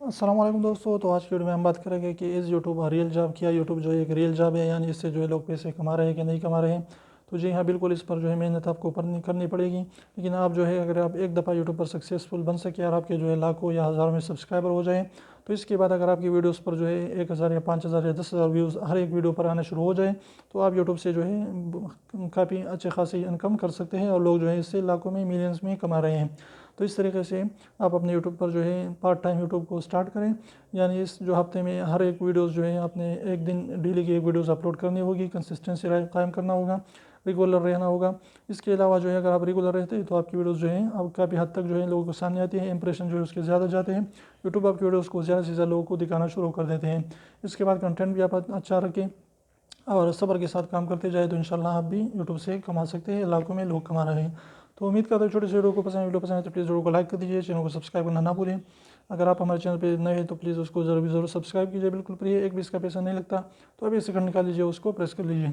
السلام علیکم دوستو، تو آج کی ویڈیو میں ہم بات کریں گے کہ از یوٹیوب ریئل جاب، کیا یوٹیوب جو ہے ایک ریئل جاب ہے، یعنی اس سے جو ہے لوگ پیسے کما رہے ہیں کہ نہیں کما رہے ہیں۔ تو جی ہاں، بالکل اس پر جو ہے محنت آپ کو کرنی پڑے گی، لیکن آپ جو ہے اگر آپ ایک دفعہ یوٹیوب پر سکسیزفل بن سکے اور آپ کے جو ہے لاکھوں یا ہزاروں میں سبسکرائبر ہو جائیں، تو اس کے بعد اگر آپ کی ویڈیوز پر جو ہے 1000 یا 5000 یا 10,000 ویوز ہر ایک ویڈیو پر آنا شروع ہو جائیں، تو آپ یوٹیوب سے جو ہے کافی اچھے خاصی انکم کر سکتے ہیں، اور لوگ جو ہے اس سے لاکھوں میں ملینز میں کما رہے ہیں۔ تو اس طریقے سے آپ اپنے یوٹیوب پر جو ہے پارٹ ٹائم یوٹیوب کو سٹارٹ کریں، یعنی اس جو ہفتے میں ہر ایک ویڈیوز جو ہے آپ نے ایک دن ڈیلی کی ایک ویڈیوز اپلوڈ کرنی ہوگی، کنسسٹنسی قائم کرنا ہوگا، ریگولر رہنا ہوگا۔ اس کے علاوہ جو ہے اگر آپ ریگولر رہتے ہیں تو آپ کی ویڈیوز جو ہیں اب کافی حد تک جو ہے لوگوں کو سامنے آتی ہیں، امپریشن جو ہے اس کے زیادہ جاتے ہیں، یوٹیوب آپ کی ویڈیوز کو زیادہ سے زیادہ لوگوں کو دکھانا شروع کر دیتے ہیں۔ اس کے بعد کنٹینٹ بھی آپ اچھا رکھیں اور صبر کے ساتھ کام کرتے جائے تو انشاءاللہ آپ بھی یوٹیوب سے کما سکتے ہیں، لاکھوں میں لوگ کما رہے ہیں۔ تو امید کرتا ہوں چھوٹی سی ویڈیو پسند ہے تو پلیز ویڈیو کو لائک کر دیجیے، چینل کو سبسکرائب کرنا نہ بھولیں۔ اگر آپ ہمارے چینل پہ نئے ہیں تو پلیز اس کو ضرور سبسکرائب کیجیے، بالکل فری ہے، ایک بھی اس کا پیسہ نہیں لگتا۔ تو ابھی سیکنڈ نکال لیجیے، اس کو پریس کر لیجیے۔